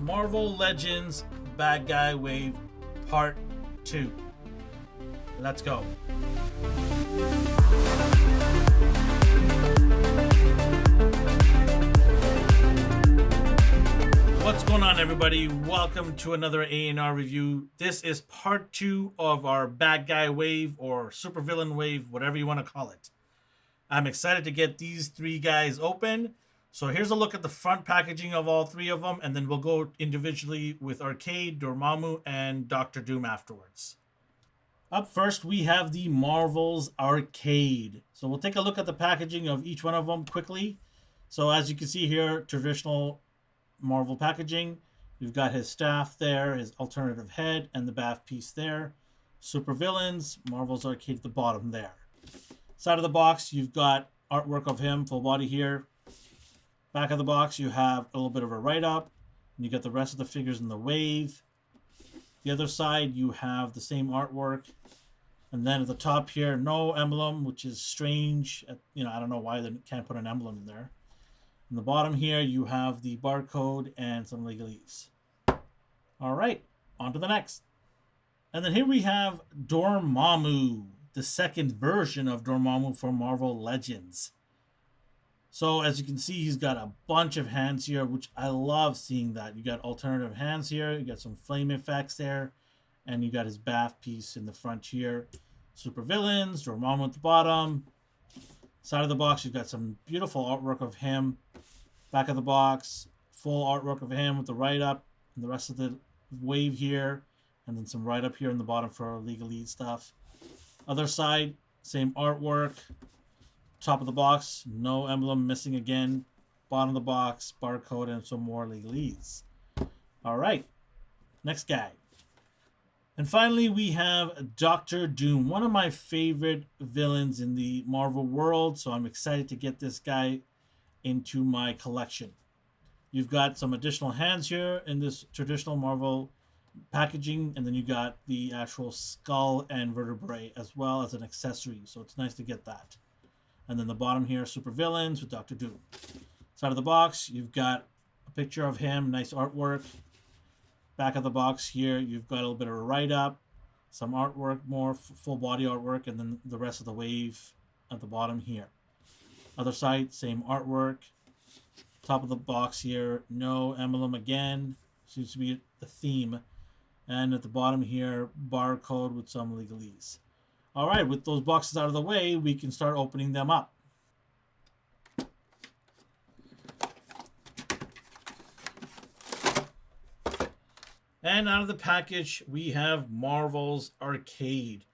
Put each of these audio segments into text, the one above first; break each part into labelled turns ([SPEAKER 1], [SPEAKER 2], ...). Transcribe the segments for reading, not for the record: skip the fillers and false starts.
[SPEAKER 1] Marvel Legends Bad Guy Wave Part 2. Let's go. What's going on, everybody? Welcome to another A&R review. This is part 2 of our Bad Guy Wave or Supervillain Wave, whatever you want to call it. I'm excited to get these three guys open. So here's a look at the front packaging of all three of them, and then we'll go individually with Arcade, Dormammu, and Dr. Doom afterwards. Up first, we have the Marvel's Arcade. So we'll take a look at the packaging of each one of them quickly. So as you can see here, traditional Marvel packaging. You've got his staff there, his alternative head, and the BAF piece there. Supervillains, Marvel's Arcade at the bottom there. Side of the box, you've got artwork of him, full body here. Back of the box, you have a little bit of a write-up. And you get the rest of the figures in the wave. The other side, you have the same artwork. And then at the top here, no emblem, which is strange. I don't know why they can't put an emblem in there. In the bottom here, you have the barcode and some legalese. All right, on to the next. And then here we have Dormammu, the second version of Dormammu for Marvel Legends. So as you can see, he's got a bunch of hands here, which I love seeing that. You got alternative hands here, you got some flame effects there, and you got his BAF piece in the front here. Supervillains, Dormammu at the bottom. Side of the box, you've got some beautiful artwork of him. Back of the box, full artwork of him with the write-up and the rest of the wave here. And then some write-up here in the bottom for legalese stuff. Other side, same artwork. Top of the box, no emblem, missing again. Bottom of the box, barcode, and some more legalese. All right, next guy. And finally, we have Dr. Doom, one of my favorite villains in the Marvel world. So I'm excited to get this guy into my collection. You've got some additional hands here in this traditional Marvel packaging, and then you got the actual skull and vertebrae as well as an accessory. So it's nice to get that. And then the bottom here, Supervillains with Dr. Doom. Side of the box, you've got a picture of him, nice artwork. Back of the box here, you've got a little bit of a write-up, some artwork, more full body artwork, and then the rest of the wave at the bottom here. Other side, same artwork. Top of the box here, no emblem again. Seems to be the theme. And at the bottom here, barcode with some legalese. All right, with those boxes out of the way, we can start opening them up. And out of the package, we have Marvel's Arcade.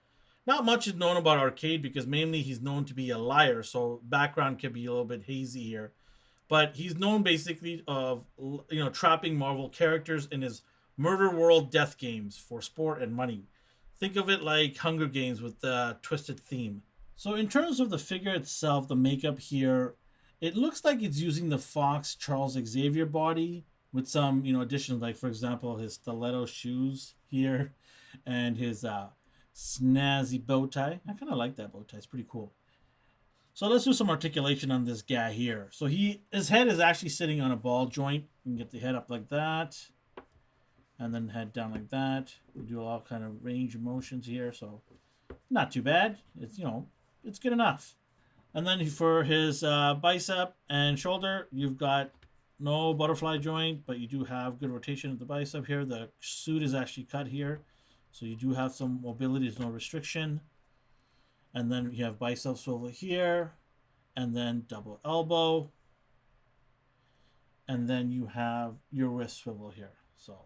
[SPEAKER 1] Not much is known about Arcade because mainly he's known to be a liar, so background could be a little bit hazy here. But he's known basically of trapping Marvel characters in his murder world death games for sport and money. Think of it like Hunger Games with the twisted theme. So in terms of the figure itself, the makeup here, it looks like it's using the Fox Charles Xavier body with some, additions, like for example, his stiletto shoes here and his snazzy bow tie. I kind of like that bow tie. It's pretty cool. So let's do some articulation on this guy here. So his head is actually sitting on a ball joint. You can get the head up like that. And then head down like that. We do all kind of range of motions here. So not too bad. It's, it's good enough. And then for his bicep and shoulder, you've got no butterfly joint, but you do have good rotation at the bicep here. The suit is actually cut here. So you do have some mobility, there's no restriction. And then you have bicep swivel here. And then double elbow. And then you have your wrist swivel here. So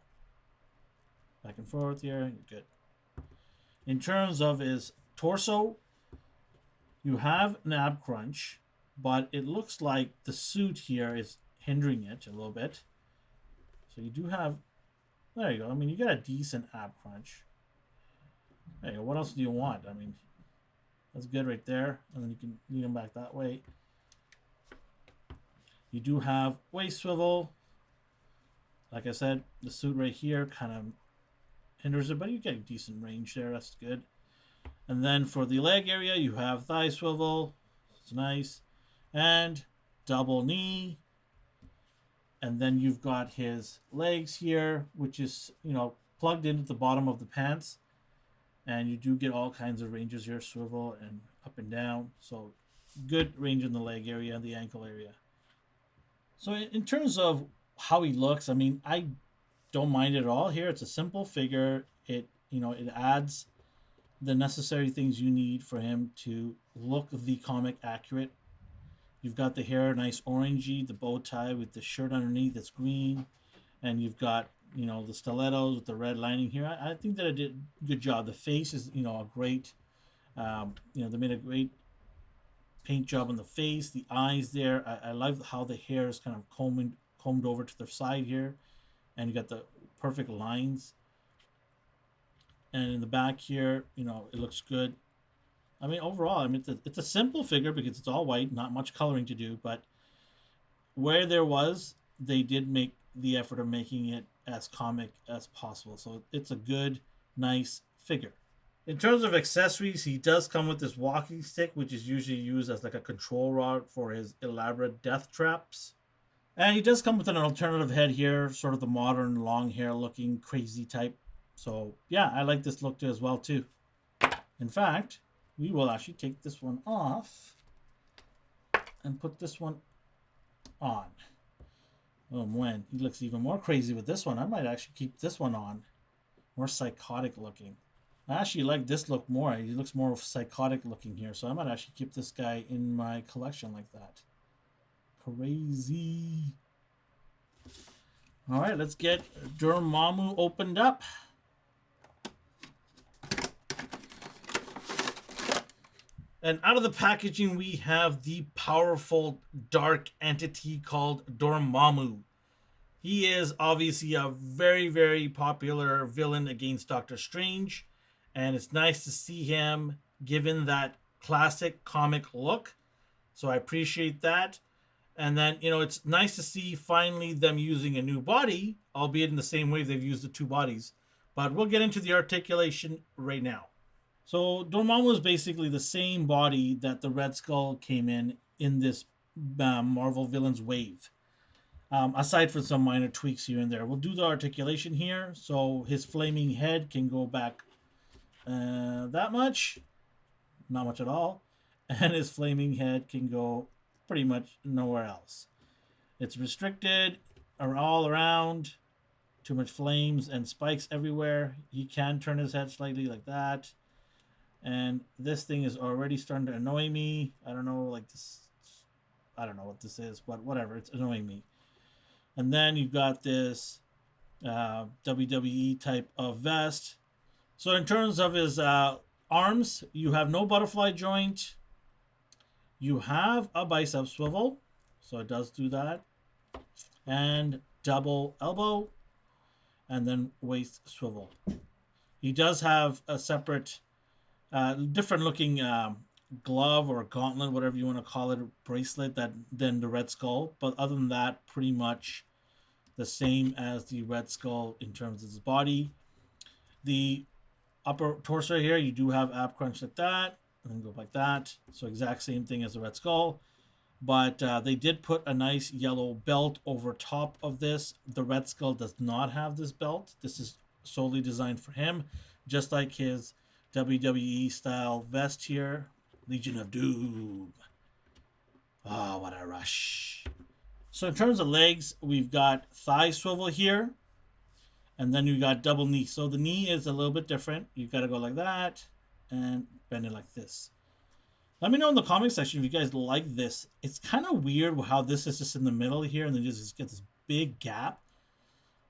[SPEAKER 1] back and forth here, you're good. In terms of his torso, you have an ab crunch, but it looks like the suit here is hindering it a little bit. So you do have, there you go. I mean, you got a decent ab crunch. There you go. What else do you want? I mean, that's good right there. And then you can lean them back that way. You do have waist swivel. Like I said, the suit right here kind of hinders it, but you get a decent range there. That's good. And then for the leg area, you have thigh swivel. It's nice. And double knee. And then you've got his legs here, which is, plugged into the bottom of the pants. And you do get all kinds of ranges here, swivel and up and down. So good range in the leg area and the ankle area. So in terms of how he looks, I mean, I don't mind it at all here. It's a simple figure. It adds the necessary things you need for him to look the comic accurate. You've got the hair nice orangey, the bow tie with the shirt underneath that's green, and you've got the stilettos with the red lining here. I think that I did a good job. The face is a great. They made a great paint job on the face, the eyes there. I love how the hair is kind of combed over to the side here, and you got the perfect lines. And in the back here, it looks good. I mean, overall, I mean, it's a simple figure because it's all white, not much coloring to do. But where there was, they did make the effort of making it as comic as possible. So it's a good, nice figure. In terms of accessories, he does come with this walking stick, which is usually used as like a control rod for his elaborate death traps. And he does come with an alternative head here, sort of the modern long hair looking crazy type. So yeah, I like this look too as well too. In fact, we will actually take this one off and put this one on. Oh, when he looks even more crazy with this one. I might actually keep this one on. More psychotic looking. I actually like this look more. He looks more psychotic looking here. So I might actually keep this guy in my collection like that. Crazy. All right, let's get Dormammu opened up. And out of the packaging, we have the powerful dark entity called Dormammu. He is obviously a very, very popular villain against Doctor Strange. And it's nice to see him given that classic comic look. So I appreciate that. And then, it's nice to see finally them using a new body, albeit in the same way they've used the two bodies. But we'll get into the articulation right now. So Dormammu is basically the same body that the Red Skull came in this Marvel Villains wave. Aside from some minor tweaks here and there. We'll do the articulation here. So his flaming head can go back that much. Not much at all. And his flaming head can go pretty much nowhere else. It's restricted all around. Too much flames and spikes everywhere. He can turn his head slightly like that. And this thing is already starting to annoy me. I don't know, like this. I don't know what this is, but whatever. It's annoying me. And then you've got this WWE type of vest. So in terms of his arms, you have no butterfly joint. You have a bicep swivel. So it does do that. And double elbow. And then waist swivel. He does have a separate, different looking glove or gauntlet, whatever you want to call it, bracelet than the Red Skull. But other than that, pretty much the same as the Red Skull in terms of his body. The upper torso here, you do have ab crunch like that, and then go like that. So exact same thing as the Red Skull. But they did put a nice yellow belt over top of this. The Red Skull does not have this belt. This is solely designed for him, just like his WWE style vest here. Legion of Doom. Oh, what a rush. So in terms of legs, we've got thigh swivel here. And then you got double knee. So the knee is a little bit different. You've got to go like that and bend it like this. Let me know in the comment section if you guys like this. It's kind of weird how this is just in the middle here and then just get this big gap.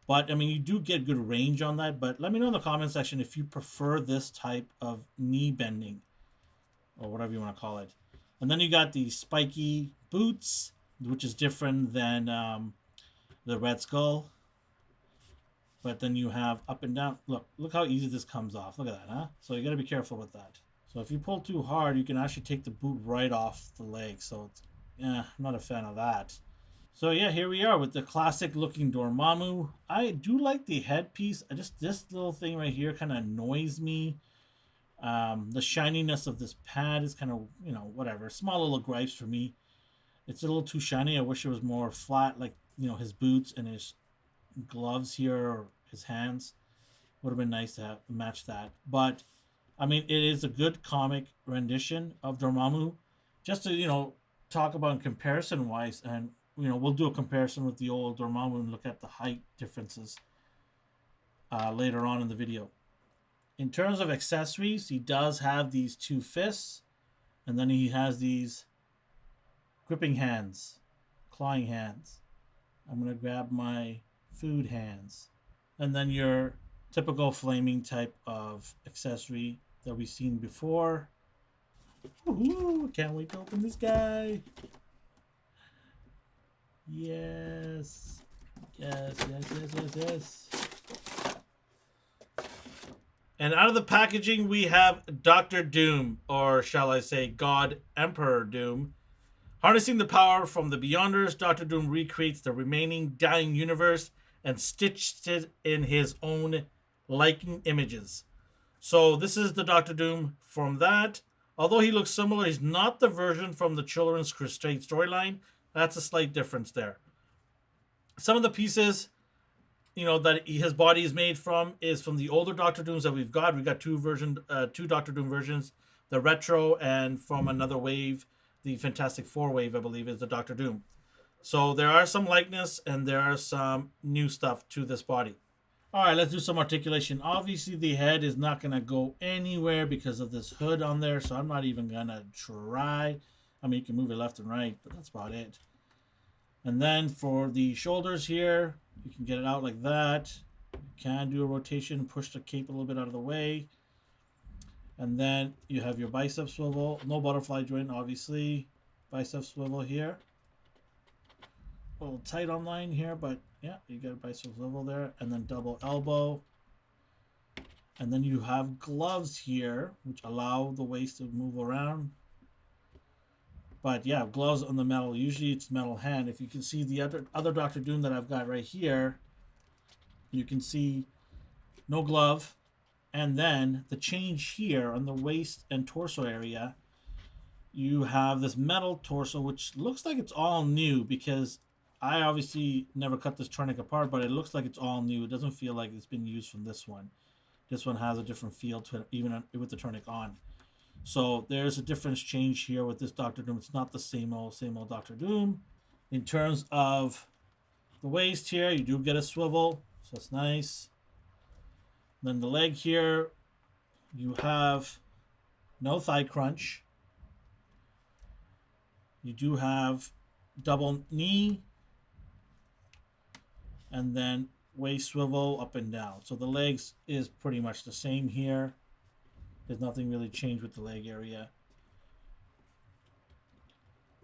[SPEAKER 1] But, I mean, you do get good range on that. But let me know in the comment section if you prefer this type of knee bending or whatever you want to call it. And then you got the spiky boots, which is different than the Red Skull. But then you have up and down. Look how easy this comes off. Look at that, huh? So you got to be careful with that. So if you pull too hard, you can actually take the boot right off the leg. So, I'm not a fan of that. So yeah, here we are with the classic looking Dormammu. I do like the headpiece. This little thing right here kind of annoys me. The shininess of this pad is kind of, whatever. Small little gripes for me. It's a little too shiny. I wish it was more flat, like his boots and his gloves here, or his hands. Would have been nice to have match that. But I mean, it is a good comic rendition of Dormammu. Just to talk about comparison wise, and we'll do a comparison with the old Dormammu and look at the height differences later on in the video. In terms of accessories, he does have these two fists, and then he has these gripping hands, clawing hands. I'm gonna grab my food hands, and then your typical flaming type of accessory that we've seen before. Woohoo! Can't wait to open this guy. Yes. Yes, yes, yes, yes, yes. And out of the packaging, we have Dr. Doom, or shall I say God Emperor Doom. Harnessing the power from the Beyonders, Dr. Doom recreates the remaining dying universe and stitched it in his own liking images. So this is the Dr. Doom from that. Although he looks similar, he's not the version from the Children's Crusade storyline. That's a slight difference there. Some of the pieces, that his body is made from is from the older Doctor Dooms that we've got. We've got two Doctor Doom versions, the retro and from another wave, the Fantastic Four wave, I believe, is the Doctor Doom. So there are some likeness and there are some new stuff to this body. All right, let's do some articulation. Obviously, the head is not going to go anywhere because of this hood on there, so I'm not even going to try. I mean, you can move it left and right, but that's about it. And then for the shoulders here, you can get it out like that. You can do a rotation, push the cape a little bit out of the way. And then you have your bicep swivel. No butterfly joint, obviously. Bicep swivel here. A little tight on line here, but yeah, you get a bicep swivel there. And then double elbow. And then you have gloves here, which allow the waist to move around. But yeah, gloves on the metal. Usually it's metal hand. If you can see the other Doctor Doom that I've got right here, you can see no glove. And then the change here on the waist and torso area, you have this metal torso, which looks like it's all new because I obviously never cut this tourniquet apart, but it looks like it's all new. It doesn't feel like it's been used from this one. This one has a different feel to it, even with the tourniquet on. So there's a difference change here with this Doctor Doom. It's not the same old Doctor Doom. In terms of the waist here, you do get a swivel, so it's nice. Then the leg here, you have no thigh crunch. You do have double knee. And then waist swivel up and down. So the legs is pretty much the same here. There's nothing really changed with the leg area.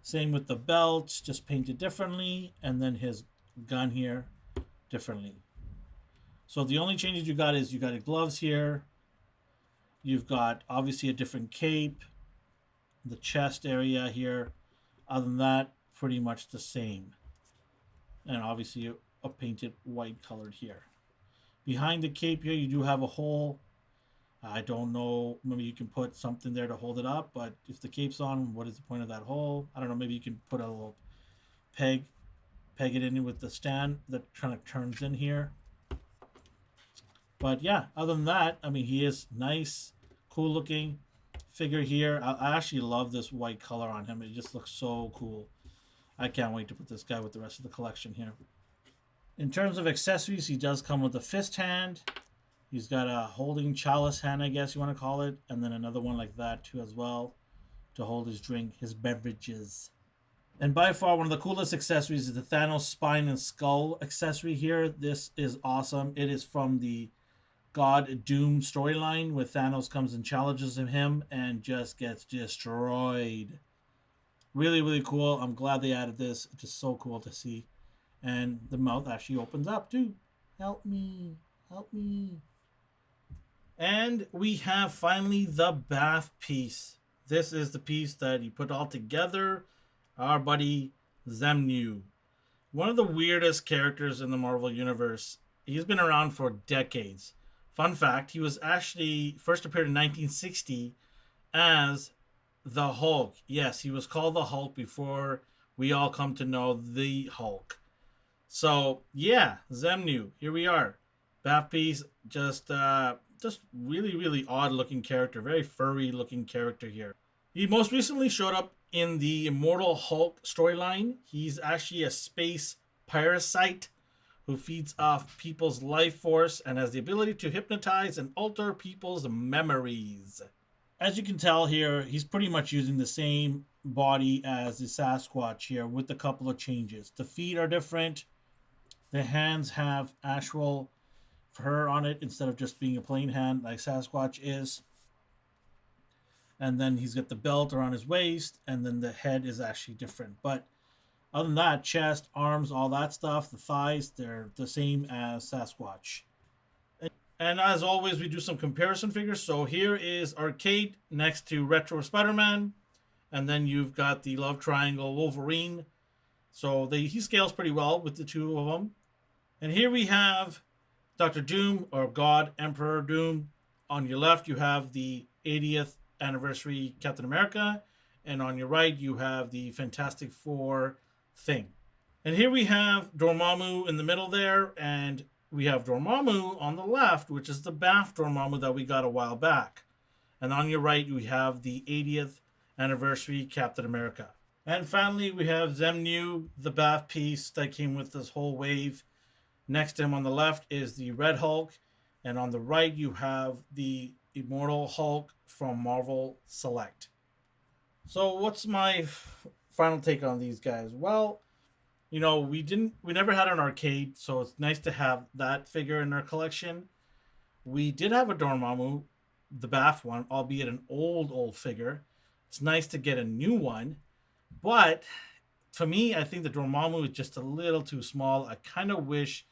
[SPEAKER 1] Same with the belt, just painted differently. And then his gun here, differently. So the only changes you got is you got your gloves here. You've got obviously a different cape. The chest area here. Other than that, pretty much the same. And obviously a painted white colored here. Behind the cape here, you do have a hole. I don't know, maybe you can put something there to hold it up, but if the cape's on, what is the point of that hole? I don't know, maybe you can put a little peg it in with the stand that kind of turns in here. But yeah, other than that, I mean, he is nice, cool looking figure here. I actually love this white color on him. It just looks so cool. I can't wait to put this guy with the rest of the collection here. In terms of accessories, he does come with a fist hand. He's got a holding chalice hand, I guess you want to call it. And then another one like that too as well to hold his drink, his beverages. And by far one of the coolest accessories is the Thanos spine and skull accessory here. This is awesome. It is from the God Doom storyline where Thanos comes and challenges him and just gets destroyed. Really, really cool. I'm glad they added this. It's just so cool to see. And the mouth actually opens up too. Help me. Help me. And we have finally the BAF piece. This is the piece that he put all together. Our buddy Xemnu. One of the weirdest characters in the Marvel Universe. He's been around for decades. Fun fact, he was actually first appeared in 1960 as the Hulk. Yes, he was called the Hulk before we all come to know the Hulk. So yeah, Xemnu, here we are. BAF piece, just really odd looking character, very furry looking character here. He most recently showed up in the Immortal Hulk storyline. He's actually a space parasite who feeds off people's life force and has the ability to hypnotize and alter people's memories. As you can tell here, he's pretty much using the same body as the Sasquatch here with a couple of changes. The feet are different. The hands have actual fur on it instead of just being a plain hand like Sasquatch is. And then he's got the belt around his waist, and then the head is actually different. But other than that, chest, arms, all that stuff, the thighs, they're the same as Sasquatch. And as always, we do some comparison figures. So here is Arcade next to Retro Spider-Man. And then you've got the Love Triangle Wolverine. So he scales pretty well with the two of them. And here we have Dr. Doom, or God Emperor Doom. On your left, you have the 80th anniversary Captain America. And on your right, you have the Fantastic Four Thing. And here we have Dormammu in the middle there. And we have Dormammu on the left, which is the BAF Dormammu that we got a while back. And on your right, we have the 80th anniversary Captain America. And finally, we have Xemnu, the BAF piece that came with this whole wave. Next to him on the left is the Red Hulk. And on the right, you have the Immortal Hulk from Marvel Select. So what's my final take on these guys? Well, we never had an arcade, so it's nice to have that figure in our collection. We did have a Dormammu, the BAF one, albeit an old figure. It's nice to get a new one, but for me, I think the Dormammu is just a little too small. I kind of wish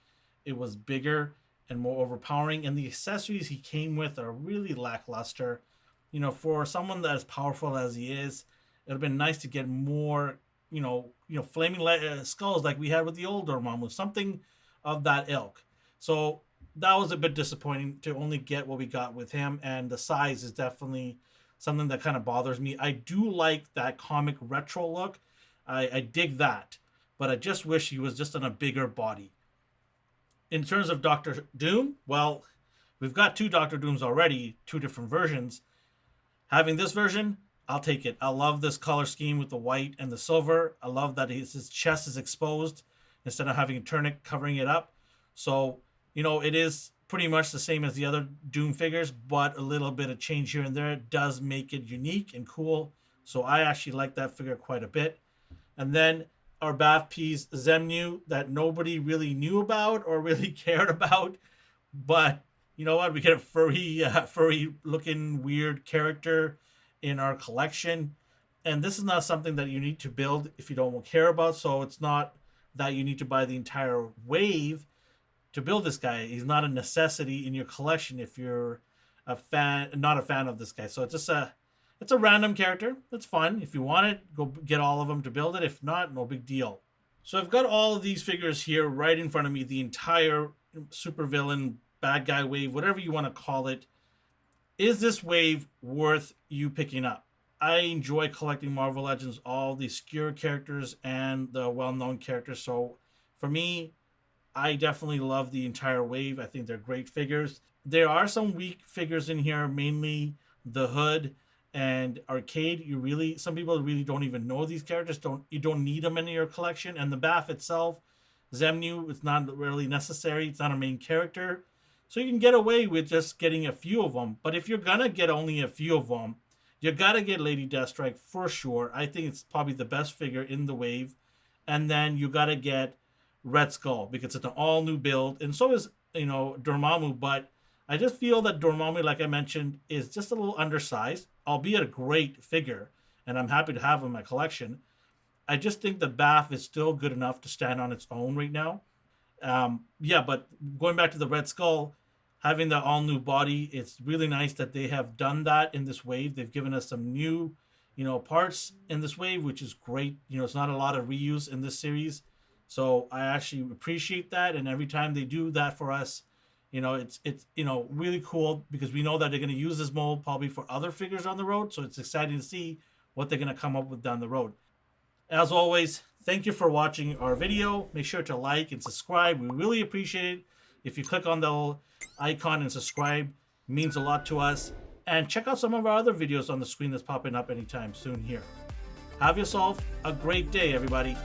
[SPEAKER 1] it was bigger and more overpowering, and the accessories he came with are really lackluster. For someone as powerful as he is, it would have been nice to get more, flaming skulls like we had with the old Dormammu, something of that ilk. So that was a bit disappointing to only get what we got with him, and the size is definitely something that kind of bothers me. I do like that comic retro look. I dig that, but I just wish he was just on a bigger body. In terms of Doctor Doom, well, we've got two Doctor Dooms already, two different versions. Having this version, I'll take it. I love this color scheme with the white and the silver. I love that his chest is exposed instead of having a tunic covering it up. So, it is pretty much the same as the other Doom figures, but a little bit of change here and there does make it unique and cool. So I actually like that figure quite a bit. And then our BAF piece, Xemnu, that nobody really knew about or really cared about. But you know what? We get a furry looking weird character in our collection. And this is not something that you need to build if you don't care about. So it's not that you need to buy the entire wave to build this guy. He's not a necessity in your collection if you're not a fan of this guy. So it's a random character. It's fun. If you want it, go get all of them to build it. If not, no big deal. So I've got all of these figures here right in front of me. The entire supervillain, bad guy wave, whatever you want to call it. Is this wave worth you picking up? I enjoy collecting Marvel Legends, all the obscure characters and the well-known characters. So for me, I definitely love the entire wave. I think they're great figures. There are some weak figures in here, mainly the Hood and Arcade. Some people really don't even know these characters. You don't need them in your collection. And the BAF itself, Xemnu, it's not really necessary. It's not a main character. So you can get away with just getting a few of them. But if you're gonna get only a few of them, you gotta get Lady Deathstrike for sure. I think it's probably the best figure in the wave. And then you gotta get Red Skull because it's an all new build, and so is Dormammu. But I just feel that Dormammu, like I mentioned, is just a little undersized, albeit a great figure, and I'm happy to have him in my collection. I just think the BAF is still good enough to stand on its own right now. But going back to the Red Skull, having the all new body, it's really nice that they have done that in this wave. They've given us some new, parts in this wave, which is great. It's not a lot of reuse in this series. So I actually appreciate that, and every time they do that for us, it's really cool because we know that they're going to use this mold probably for other figures on the road. So it's exciting to see what they're going to come up with down the road. As always, Thank you for watching our video. Make sure to like and subscribe. We really appreciate it. If you click on the icon and subscribe, it means a lot to us. And check out some of our other videos on the screen that's popping up anytime soon here. Have yourself a great day, everybody.